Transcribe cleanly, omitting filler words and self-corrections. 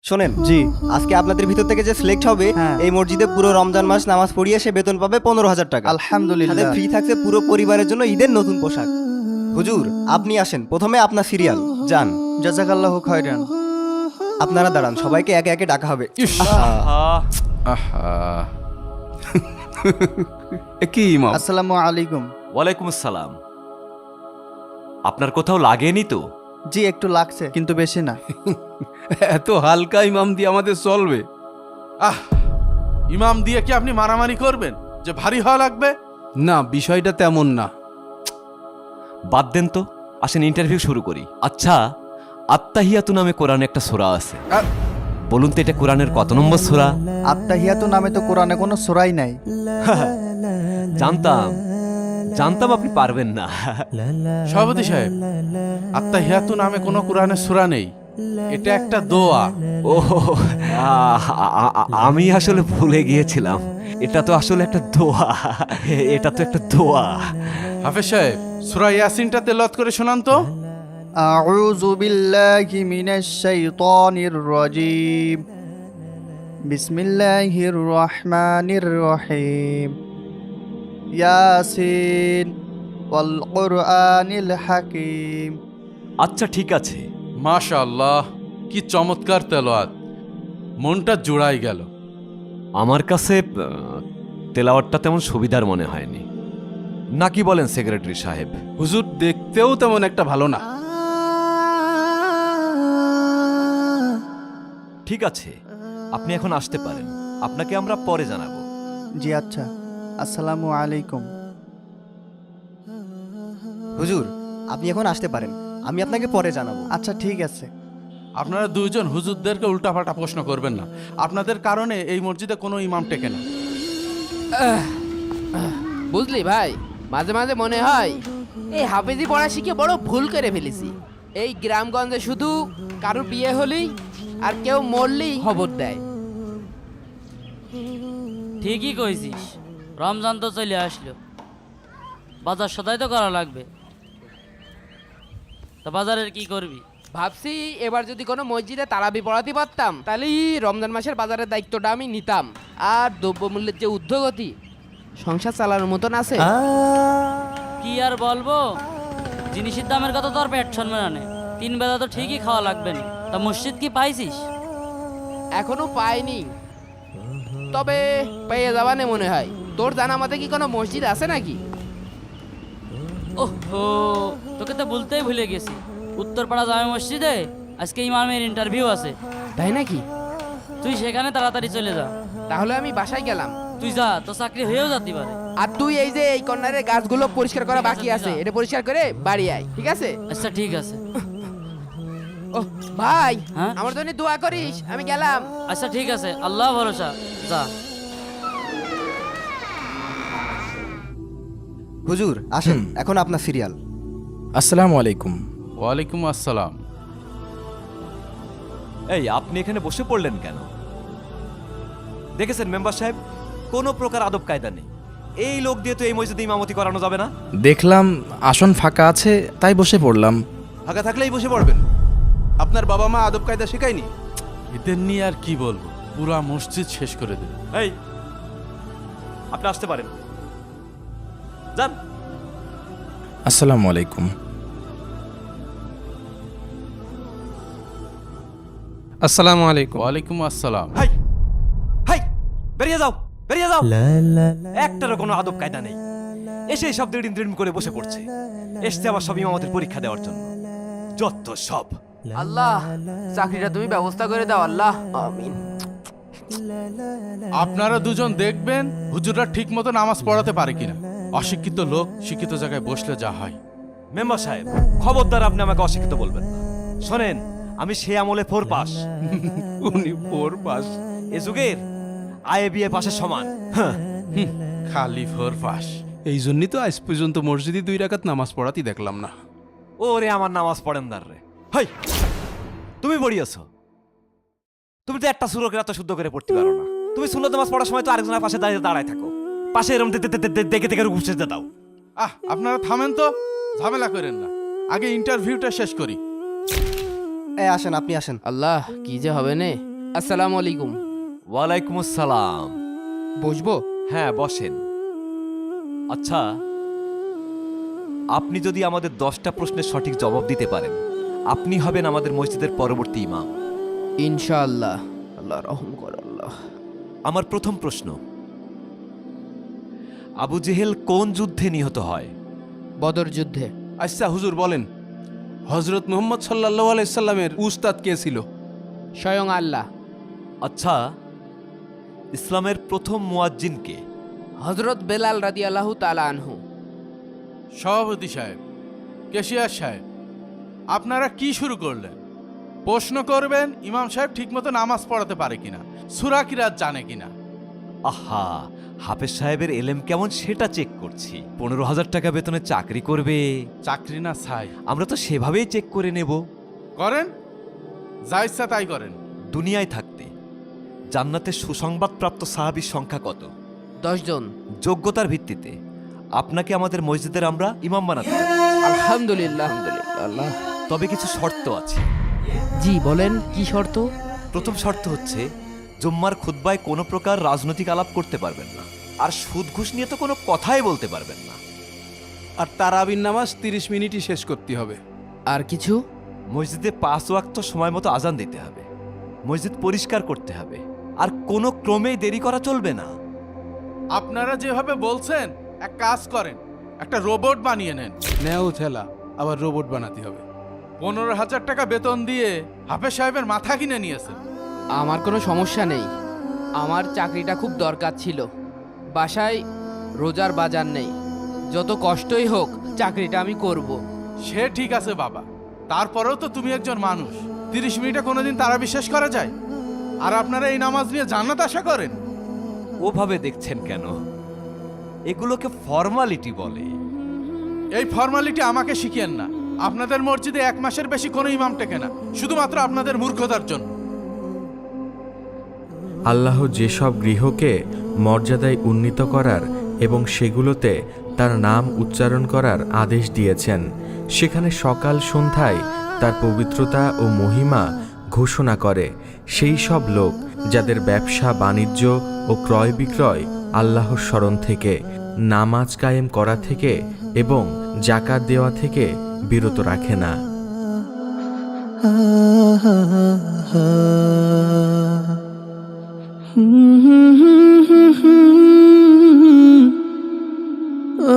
শোনেন, জি। আজকে আপনাদের ভিতর থেকে যে সিলেক্ট হবে হ্যাঁ। এই মসজিদে পুরো রমজান মাস নামাজ পড়িয়ে সে বেতন পাবে 15,000 টাকা। সাথে আলহামদুলিল্লাহ। ফ্রি থাকছে পুরো পরিবারের জন্য ঈদের নতুন পোশাক। হুজুর, আপনি আসেন, প্রথমে আপনার সিরিয়াল যান। জাযাকাল্লাহু খায়রান। আপনারা দাঁড়ান, সবাইকে একে একে ডাকা হবে। কি ইমাম? আসসালামু আলাইকুম। ওয়ালাইকুম আসসালাম। আপনার কোথাও লাগেনি তো? জি, একটু লাগছে কিন্তু বেশি না। এত হালকা ইমাম দিয়ে আমাদের চলবে? ইমাম দিয়ে কি আপনি মারামারি করবেন যে ভারী হওয়া লাগবে? না, বিষয়টা তেমন না। বাদ দেন তো, আসেন ইন্টারভিউ শুরু করি। আচ্ছা, আত্তাহিয়াতু নামে কোরআনে একটা সূরা আছে, আহ, বলুন তো এটা কোরআনের কত নম্বর সূরা? আত্তাহিয়াতু নামে তো কোরআনে কোনো সূরাই নাই। জানতাম জানতাম আপনি পারবেন না। সভাপতি সাহেব, আত্তাহিয়াতু নামে কোনো কোরআনের সূরা নেই, এটা একটা দোয়া। ও, আমি আসলে ভুলে গিয়েছিলাম, এটা তো আসলে একটা দোয়া। এটা তো একটা দোয়া। হাফেজ সাহেব, সূরা ইয়াসিনটা তেলাওয়াত করে শোনান তো। আউযু বিল্লাহি মিনাশ শাইতানির রাজীম। বিসমিল্লাহির রহমানির রহিম। ইয়াসিন ওয়াল কুরআনিল হাকীম। আচ্ছা ঠিক আছে। মাশাআল্লাহ, কি চমৎকার তেলাওয়াত, মনটা জোড়াই গেল। আমার কাছে তেলাওয়াতটা তেমন সুবিধার মনে হয়নি, নাকি বলেন সেক্রেটারি সাহেব? হুজুর, দেখতেও তেমন একটা ভালো না। ঠিক আছে, আপনি এখন আসতে পারেন, আপনাকে আমরা পরে জানাবো। জি আচ্ছা। আসসালামু আলাইকুম। হুজুর, আপনি এখন আসতে পারেন, আমি আপনাকে পরে জানাবো। আচ্ছা ঠিক আছে। আপনারা দুইজন হুজুরদেরকে উল্টাপাল্টা প্রশ্ন করবেন না, আপনাদের কারণে এই মসজিদে কোনো ইমাম টেকে না। বুঝলি ভাই, মাঝে মাঝে মনে হয় এই হাফেজি পড়া শিখে বড় ভুল করে ফেলেছি। এই গ্রামগঞ্জে শুধু কারোর বিয়ে হলেই আর কেউ মরলেই খবর দেয়। ঠিকই কইছিস, রমজান তো চলে আসলো, বাজার সদাই তো করা লাগবে। তা বাজারের কি করবি? ভাবছি এবার যদি কোনো মসজিদে তারাবি পড়াতে পারতাম তাহলেই রমজান মাসের বাজারের দায়িত্বটা আমি নিতাম। আর দ্রব্যমূল্যের যে ঊর্ধ্বগতি, সংসার চালানোর মতন আছে। কি আর বলবো, জিনিসের দামের কথা তো আর পেট সম্মান আনে। 3 বেলা তো ঠিকই খাওয়া লাগবে না। তা মসজিদ কি পাইছিস? এখনো পাইনি, তবে পেয়ে যাবানে মনে হয়। তোর জানা মতে কি কোনো মসজিদ আছে নাকি? ওহো, তোকে তো বলতেই ভুলে গেছি, উত্তরপাড়া জামে মসজিদে আজকে ইমামের ইন্টারভিউ আছে। তাই নাকি? তুই সেখানে তাড়াতাড়ি চলে যা। তাহলে আমি বাসায় গেলাম। তুই যা, তো চাকরি হয়েও যেতে পারে। আর তুই এই যে এই কর্নারের গাছগুলো পরিষ্কার করা বাকি আছে, এটা পরিষ্কার করে বাড়ি আয়, ঠিক আছে? আচ্ছা ঠিক আছে। ও ভাই, হ্যাঁ? আমার জন্য দোয়া করিস, আমি গেলাম। আচ্ছা ঠিক আছে, আল্লাহ ভরসা, যা। হুজুর আসেন, এখন আপনার সিরিয়াল। আসসালামু আলাইকুম। ওয়ালাইকুম আসসালাম। এই, আপনি এখানে বসে পড়লেন কেন? দেখেছেন মেম্বার সাহেব, কোনো প্রকার আদব কায়দা নেই। এই লোক দিয়ে তো এই মসজিদে ইমামতি করানো যাবে না। দেখলাম আসন ফাঁকা আছে, তাই বসে পড়লাম। ফাঁকা থাকলেই বসে পড়বেন? আপনার বাবা মা আদব কায়দা শেখায়নি? এদের নিয়ে আর কি বলবো, পুরা মসজিদ শেষ করে দেবে। এই, আপনি আসতে পারেন, যান। আসসালামু আলাইকুম। আসসালামু আলাইকুম। ওয়ালাইকুম আসসালাম। হাই হাই, বেরিয়ে যাও, বেরিয়ে যাও। একটারও কোনো আদব কায়দা নেই, এসে সব দৃঢ় দৃঢ় করে বসে পড়ছে। এসছে আবার সব ইমামতের পরীক্ষা দেওয়ার জন্য, যত সব। আল্লাহ, চাকরিটা তুমি ব্যবস্থা করে দাও আল্লাহ, আমিন। আপনারা দুজন দেখবেন হুজুররা ঠিক মতো নামাজ পড়াতে পারে কিনা। অশিক্ষিত লোক শিক্ষিত জায়গায় বসলে যা হয়। মেম্বার সাহেব, খবরদার আপনি আমাকে অশিক্ষিত বলবেন। শোনেন, আমি সে আমলে 4 পাস। উনি 4 পাস? এ যুগের আয়ে বিয়ে পাশের সমান। হ্যাঁ। খালি 4 পাস। এই জন্যই তো আজ পর্যন্ত মসজিদে 2 রাকাত নামাজ পড়াতেই দেখলাম না। ওরে আমার নামাজ পড়েন দার রে। হাই, তুমি পড়িয়েছ, তুমি তো একটা সুরকের এত শুদ্ধ করে পড়তে পারো না। তুমি সুন্নত নামাজ পড়ার সময় তো আরেকজনের পাশে দাঁড়ায় থাকো, পাশে এরকম দেখে দেখে উপস্থিত দাও। আপনারা থামেন তো, ঝামেলা করেন না, আগে ইন্টারভিউটা শেষ করি। এই আসেন, আপনি আসেন। আল্লাহ, কি যে হবে নে। আসসালামু আলাইকুম। ওয়ালাইকুম আসসালাম। বসবো? হ্যাঁ, বসেন। আচ্ছা, আপনি যদি আমাদের 10টা প্রশ্নের সঠিক জবাব দিতে পারেন, আপনি হবেন আমাদের মসজিদের পরবর্তী ইমাম। ইনশাআল্লাহ। আল্লাহ রহম কর আল্লাহ। আমার প্রথম প্রশ্ন, আবু জেহেল কোন যুদ্ধে নিহত হয়? বদর যুদ্ধে। আচ্ছা হুজুর বলেন, হজরত মুহাম্মদ সাল্লাল্লাহু আলাইহি সাল্লামের উস্তাদ কে ছিল? স্বয়ং আল্লাহ। আচ্ছা, ইসলামের প্রথম মুয়াজ্জিন কে? হজরত বেলাল রাদিয়াল্লাহু তাআলা আনহু। সভাপতি সাহেব, কেশিয়ার সাহেব, আপনারা কি শুরু করলেন? প্রশ্ন করবেন ইমাম সাহেব ঠিকমতো নামাজ পড়াতে পারে কিনা, সূরা কিরাত জানে কিনা। আহা, হাফেজ সাহেবের এলেম কেমন সেটা চেক করছি। 15,000 টাকা বেতনে চাকরি করবে, চাকরি না ছাই। আমরা তো সেভাবেই চেক করে নেব। করেন, যা ইচ্ছা তাই করেন। দুনিয়ায় থাকতে জান্নাতের সুসংবাদপ্রাপ্ত সাহাবীর সংখ্যা কত? 10 জন। যোগ্যতার ভিত্তিতে আপনাকে আমাদের মসজিদের আমরা ইমাম বানাতে পারি। আলহামদুলিল্লাহ আলহামদুলিল্লাহ আল্লাহ। তবে কিছু শর্ত আছে। জি বলেন, কি শর্ত? প্রথম শর্ত হচ্ছে, জুম্মার খুতবায় কোনো প্রকার রাজনৈতিক আলাপ করতে পারবেন না, আর সুদ ঘুষ নিয়ে তো কোনো কথাই বলতে পারবেন না। আর তারাবির নামাজ 30 মিনিটই শেষ করতে হবে। আর কিছু? মসজিদে 5 ওয়াক্ত সময় মতো আজান দিতে হবে, মসজিদ পরিষ্কার করতে হবে, আর কোনো ক্রমেই দেরি করা চলবে না। আপনারা যেভাবে বলছেন, এক কাজ করেন, একটা রোবট বানিয়ে নেন। নেও ঠেলা, আবার রোবট বানাতে হবে। 15,000 টাকা বেতন দিয়ে হাফেজ সাহেবের মাথা কিনে নিয়েছেন। আমার কোনো সমস্যা নেই, আমার চাকরিটা খুব দরকার ছিল। বাসায় রোজার বাজার নেই, যত কষ্টই হোক চাকরিটা আমি করব। সে ঠিক আছে বাবা, তারপরেও তো তুমি একজন মানুষ। 30 মিনিটে কোনোদিন তারা বিশ্বাস করা যায়? আর আপনারা এই নামাজ নিয়ে জান্নাত আশা করেন? ওভাবে দেখছেন কেন? এগুলোকে ফর্মালিটি বলে। এই ফর্মালিটি আমাকে শিখিয়েন না। আপনাদের মসজিদে 1 মাসের বেশি কোনো ইমাম টেকে না, শুধুমাত্র আপনাদের মূর্খতার জন্য। আল্লাহ যেসব গৃহকে মর্যাদায় উন্নীত করার এবং সেগুলোতে তার নাম উচ্চারণ করার আদেশ দিয়েছেন, সেখানে সকাল সন্ধ্যায় তার পবিত্রতা ও মহিমা ঘোষণা করে সেই সব লোক যাদের ব্যবসা বাণিজ্য ও ক্রয় বিক্রয় আল্লাহর স্মরণ থেকে, নামাজ কায়েম করা থেকে এবং জাকাত দেওয়া থেকে বিরত রাখে না। oh